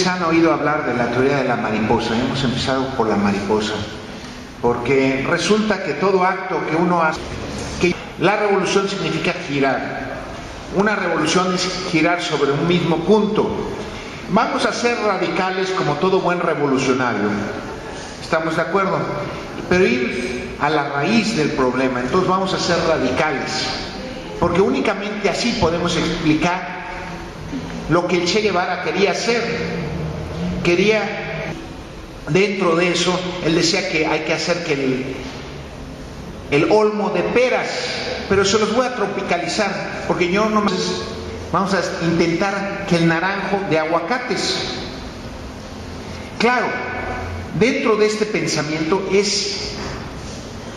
Han oído hablar de la teoría de la mariposa. Hemos empezado por la mariposa, porque resulta que todo acto que uno hace, que la revolución significa girar. Una revolución es girar sobre un mismo punto. Vamos a ser radicales como todo buen revolucionario, ¿estamos de acuerdo? Pero ir a la raíz del problema. Entonces vamos a ser radicales, porque únicamente así podemos explicar lo que el Che Guevara quería hacer. Quería, dentro de eso, él decía que hay que hacer que el olmo de peras, pero se los voy a tropicalizar, porque yo no me... Vamos a intentar que el naranjo de aguacates. Claro, dentro de este pensamiento es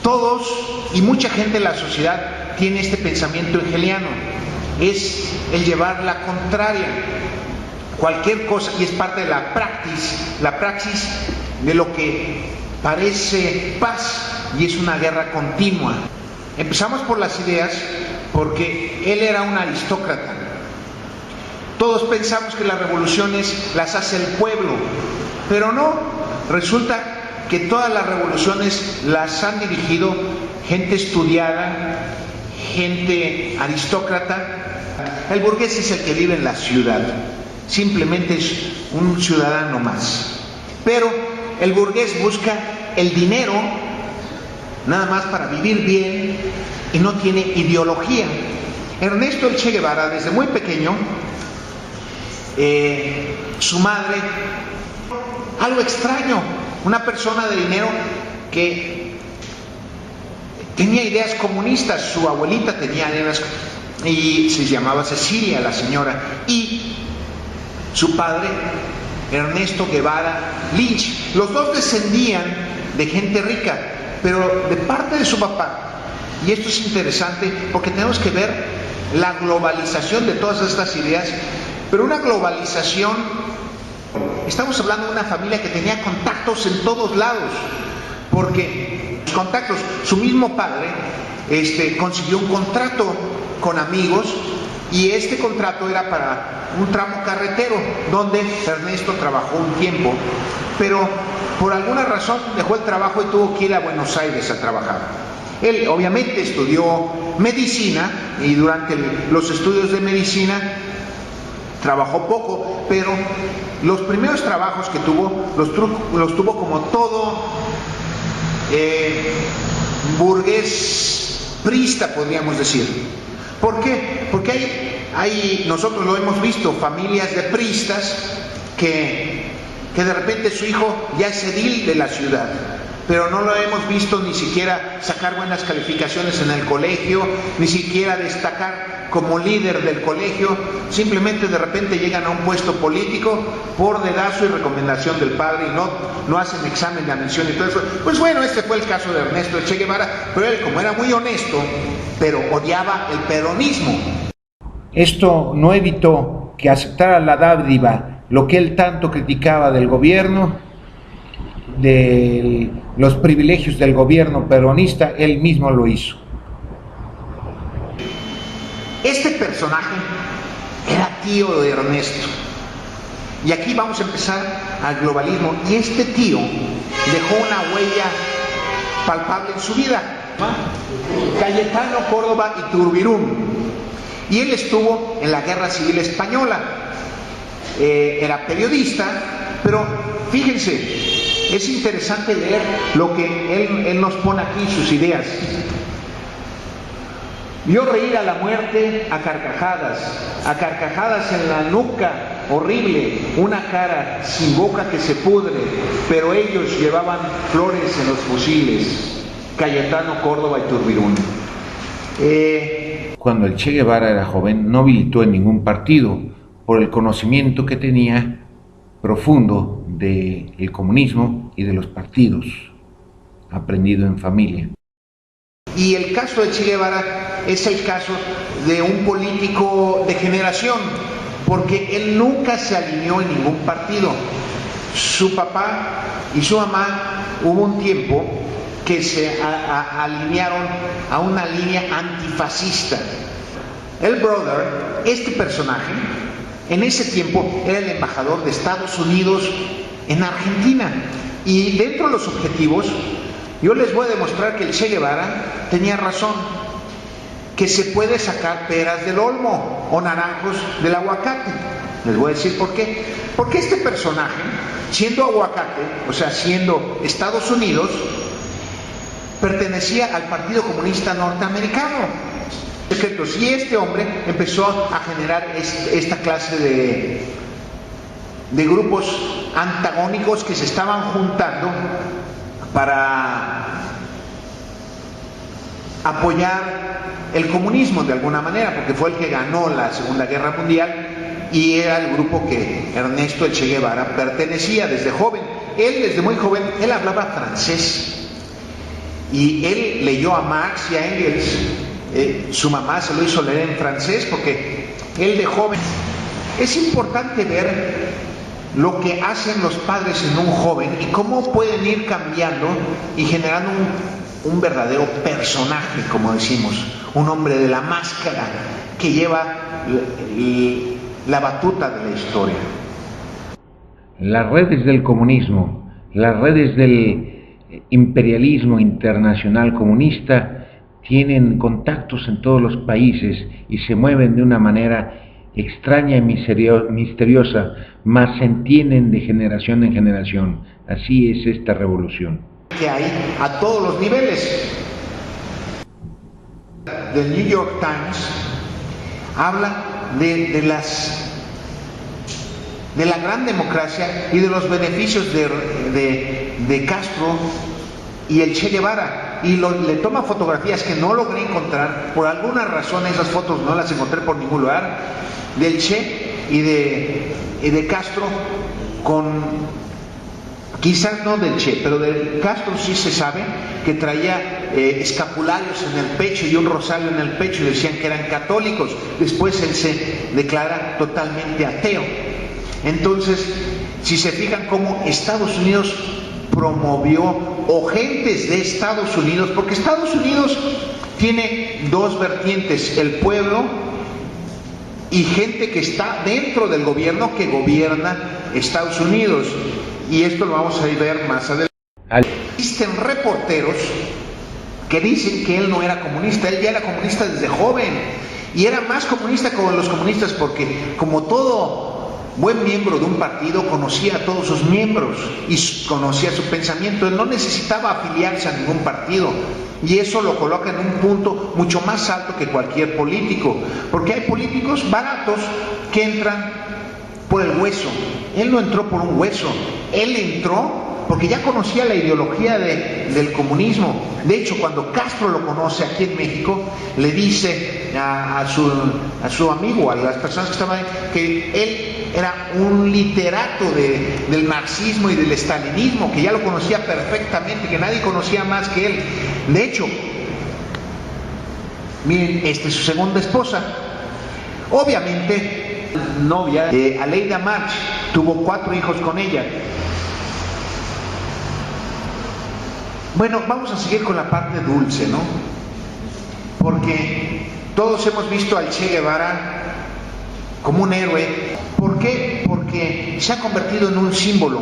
todos y mucha gente en la sociedad tiene este pensamiento hegeliano, es el llevar la contraria. Cualquier cosa, y es parte de la praxis de lo que parece paz, y es una guerra continua. Empezamos por las ideas, porque él era un aristócrata. Todos pensamos que las revoluciones las hace el pueblo, pero no, resulta que todas las revoluciones las han dirigido gente estudiada, gente aristócrata. El burgués es el que vive en la ciudad, simplemente es un ciudadano más. Pero el burgués busca el dinero nada más para vivir bien y no tiene ideología. Ernesto el Che Guevara, desde muy pequeño, su madre, algo extraño, una persona de dinero que tenía ideas comunistas. Su abuelita tenía ideas, y se llamaba Cecilia la señora, y su padre, Ernesto Guevara Lynch. Los dos descendían de gente rica, pero de parte de su papá. Y esto es interesante porque tenemos que ver la globalización de todas estas ideas, pero una globalización, estamos hablando de una familia que tenía contactos en todos lados, porque contactos, su mismo padre consiguió un contrato con amigos, y este contrato era para un tramo carretero, donde Ernesto trabajó un tiempo, pero por alguna razón dejó el trabajo y tuvo que ir a Buenos Aires a trabajar. Él obviamente estudió medicina, y durante los estudios de medicina trabajó poco, pero los primeros trabajos que tuvo, los tuvo como todo burgués priista, podríamos decir. ¿Por qué? Porque nosotros lo hemos visto, familias de priistas que de repente su hijo ya es edil de la ciudad, pero no lo hemos visto ni siquiera sacar buenas calificaciones en el colegio, ni siquiera destacar como líder del colegio. Simplemente de repente llegan a un puesto político por dedazo y recomendación del padre, y no hacen examen de admisión y todo eso. Pues bueno, este fue el caso de Ernesto Che Guevara, pero él, como era muy honesto, pero odiaba el peronismo. Esto no evitó que aceptara la dádiva, lo que él tanto criticaba del gobierno, de los privilegios del gobierno peronista. Él mismo lo hizo. Este personaje era tío de Ernesto, y aquí vamos a empezar al globalismo, y este tío dejó una huella palpable en su vida. Cayetano Córdoba Iturbirún, y él estuvo en la Guerra Civil Española, era periodista, pero fíjense, es interesante leer lo que él nos pone aquí, sus ideas. Vio reír a la muerte a carcajadas en la nuca, horrible, una cara sin boca que se pudre, pero ellos llevaban flores en los fusiles. Cayetano Córdoba Iturbirún. Cuando el Che Guevara era joven, no militó en ningún partido por el conocimiento que tenía profundo del comunismo y de los partidos, aprendido en familia. Y el caso de Che Guevara es el caso de un político de generación, porque él nunca se alineó en ningún partido. Su papá y su mamá, hubo un tiempo que se alinearon a una línea antifascista. El brother, este personaje, en ese tiempo era el embajador de Estados Unidos en Argentina. Y dentro de los objetivos, yo les voy a demostrar que el Che Guevara tenía razón, que se puede sacar peras del olmo o naranjos del aguacate. Les voy a decir por qué. Porque este personaje, siendo aguacate, o sea, siendo Estados Unidos, pertenecía al Partido Comunista Norteamericano. Y este hombre empezó a generar esta clase de grupos antagónicos que se estaban juntando para apoyar el comunismo de alguna manera, porque fue el que ganó la Segunda Guerra Mundial y era el grupo que Ernesto Che Guevara pertenecía desde joven. Él, desde muy joven, él hablaba francés y él leyó a Marx y a Engels. Su mamá se lo hizo leer en francés porque él de joven. Es importante ver lo que hacen los padres en un joven y cómo pueden ir cambiando y generando un verdadero personaje, como decimos, un hombre de la máscara que lleva la batuta de la historia. Las redes del comunismo, las redes del imperialismo internacional comunista tienen contactos en todos los países y se mueven de una manera extraña y misteriosa, mas se entienden de generación en generación. Así es esta revolución. Que hay a todos los niveles. El New York Times habla de la gran democracia y de los beneficios de Castro y el Che Guevara, y le toma fotografías que no logré encontrar, por alguna razón esas fotos no las encontré por ningún lugar, del Che y de Castro, quizás no del Che, pero de Castro sí se sabe que traía escapularios en el pecho y un rosario en el pecho y decían que eran católicos. Después él se declara totalmente ateo. Entonces, si se fijan cómo Estados Unidos promovió, o gentes de Estados Unidos, porque Estados Unidos tiene dos vertientes: el pueblo y gente que está dentro del gobierno que gobierna Estados Unidos, y esto lo vamos a ver más adelante. Existen reporteros que dicen que él no era comunista. Él ya era comunista desde joven, y era más comunista como los comunistas, porque como todo buen miembro de un partido conocía a todos sus miembros y conocía su pensamiento. Él no necesitaba afiliarse a ningún partido, y eso lo coloca en un punto mucho más alto que cualquier político, porque hay políticos baratos que entran por el hueso. Él no entró por un hueso, él entró porque ya conocía la ideología del comunismo. De hecho, cuando Castro lo conoce aquí en México, le dice a su amigo, a las personas que estaban ahí, que él era un literato del marxismo y del estalinismo, que ya lo conocía perfectamente, que nadie conocía más que él. De hecho, miren, su segunda esposa, obviamente novia, Aleida March, tuvo 4 hijos con ella. Bueno, vamos a seguir con la parte dulce, ¿no? Porque todos hemos visto al Che Guevara como un héroe. ¿Por qué? Porque se ha convertido en un símbolo.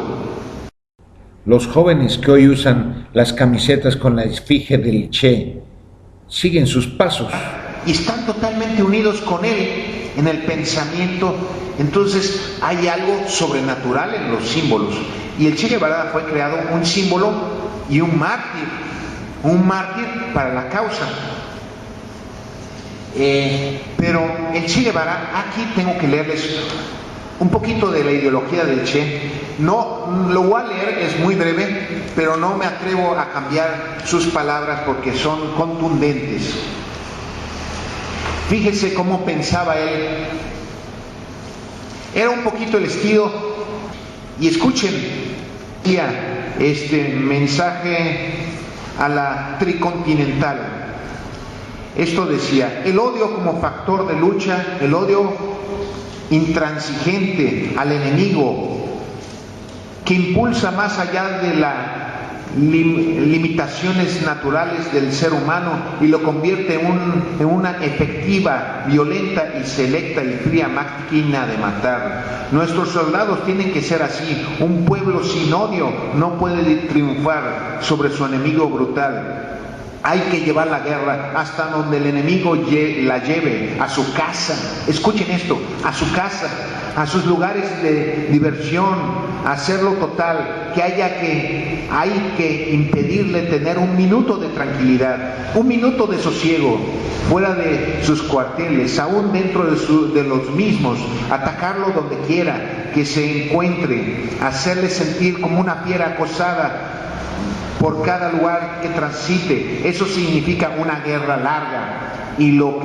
Los jóvenes que hoy usan las camisetas con la esfinge del Che siguen sus pasos y están totalmente unidos con él en el pensamiento. Entonces hay algo sobrenatural en los símbolos, y el Che Guevara fue creado un símbolo y un mártir para la causa. Pero el Che Guevara, aquí tengo que leerles un poquito de la ideología del Che. No lo voy a leer, es muy breve, pero no me atrevo a cambiar sus palabras porque son contundentes. Fíjense cómo pensaba él. Era un poquito el estilo, y escuchen este mensaje a la tricontinental. Esto decía: el odio como factor de lucha, el odio intransigente al enemigo, que impulsa más allá limitaciones naturales del ser humano y lo convierte en una efectiva, violenta y selecta y fría máquina de matar. Nuestros soldados tienen que ser así. Un pueblo sin odio no puede triunfar sobre su enemigo brutal. Hay que llevar la guerra hasta donde el enemigo la lleve, a su casa. Escuchen esto, a su casa, a sus lugares de diversión, hacerlo total, que hay que impedirle tener un minuto de tranquilidad, un minuto de sosiego, fuera de sus cuarteles, aún dentro de los mismos, atacarlo donde quiera que se encuentre, hacerle sentir como una fiera acosada por cada lugar que transite. Eso significa una guerra larga y lo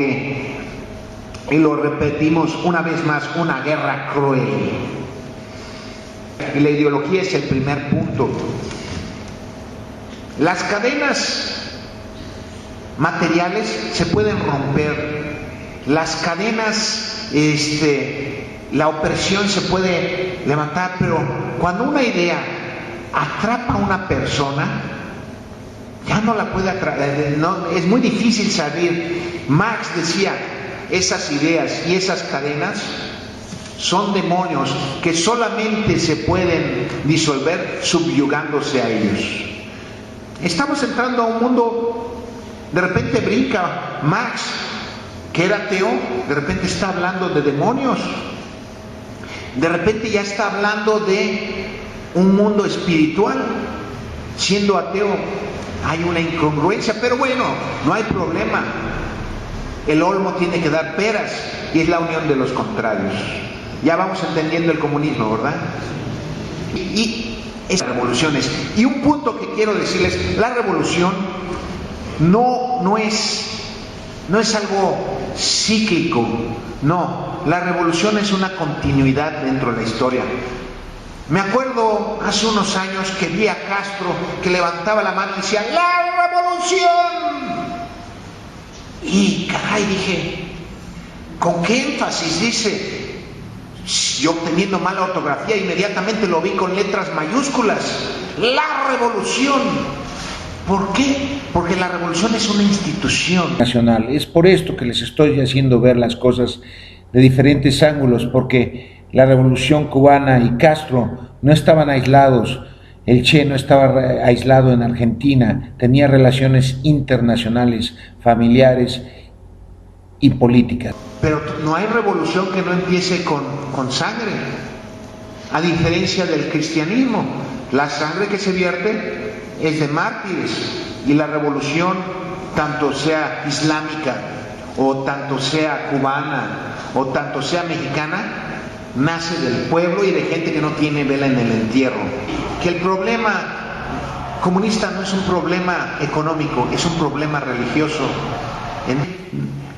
repetimos una vez más, una guerra cruel. Y la ideología es el primer punto. Las cadenas materiales se pueden romper, las cadenas, la opresión se puede levantar, pero cuando una idea atrapa a una persona, ya no la puede atrapar, no, es muy difícil salir. Marx decía, esas ideas y esas cadenas son demonios que solamente se pueden disolver subyugándose a ellos. Estamos entrando a un mundo, de repente brinca Marx, que era ateo, de repente está hablando de demonios, de repente ya está hablando de un mundo espiritual. Siendo ateo hay una incongruencia, pero bueno, no hay problema. El olmo tiene que dar peras y es la unión de los contrarios. Ya vamos entendiendo el comunismo, ¿verdad? Y esas revoluciones. Y un punto que quiero decirles, la revolución no es algo cíclico, no, la revolución es una continuidad dentro de la historia. Me acuerdo hace unos años que vi a Castro que levantaba la mano y decía ¡la revolución! Y caray, dije, ¿con qué énfasis dice? Yo teniendo mala ortografía inmediatamente lo vi con letras mayúsculas, ¡la revolución! ¿Por qué? Porque la revolución es una institución nacional. Es por esto que les estoy haciendo ver las cosas de diferentes ángulos, porque la revolución cubana y Castro no estaban aislados. El Che no estaba aislado en Argentina, tenía relaciones internacionales, familiares y políticas. Pero no hay revolución que no empiece con sangre, a diferencia del cristianismo. La sangre que se vierte es de mártires, y la revolución, tanto sea islámica o tanto sea cubana o tanto sea mexicana, nace del pueblo y de gente que no tiene vela en el entierro. Que el problema comunista no es un problema económico, es un problema religioso.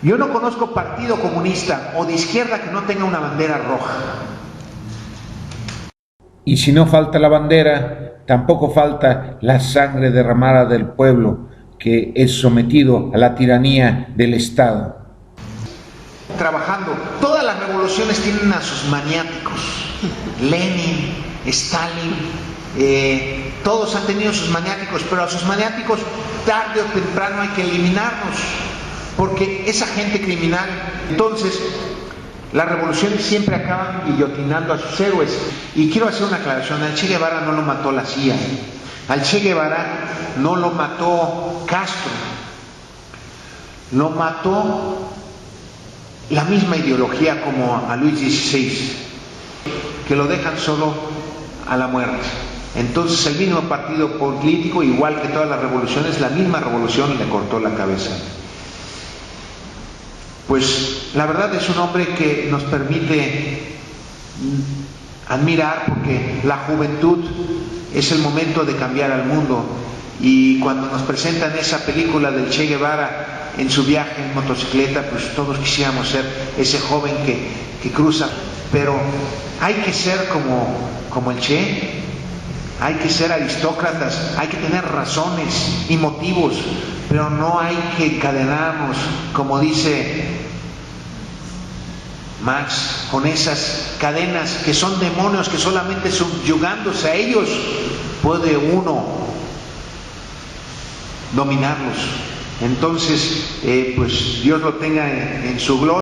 Yo no conozco partido comunista o de izquierda que no tenga una bandera roja. Y si no falta la bandera, tampoco falta la sangre derramada del pueblo que es sometido a la tiranía del Estado. Trabajando, todas las revoluciones tienen a sus maniáticos. Lenin, Stalin, todos han tenido sus maniáticos, pero a sus maniáticos tarde o temprano hay que eliminarlos, porque esa gente criminal. Entonces las revoluciones siempre acaban guillotinando a sus héroes. Y quiero hacer una aclaración: al Che Guevara no lo mató la CIA, al Che Guevara no lo mató Castro, lo mató la misma ideología como a Luis XVI, que lo dejan solo a la muerte. Entonces el mismo partido político, igual que todas las revoluciones, la misma revolución le cortó la cabeza. Pues la verdad es un hombre que nos permite admirar, porque la juventud es el momento de cambiar al mundo. Y cuando nos presentan esa película del Che Guevara en su viaje en motocicleta, pues todos quisiéramos ser ese joven que cruza. Pero hay que ser como el Che, hay que ser aristócratas, hay que tener razones y motivos, pero no hay que encadenarnos, como dice Marx, con esas cadenas que son demonios que solamente subyugándose a ellos puede uno dominarlos. Entonces, pues Dios lo tenga en su gloria.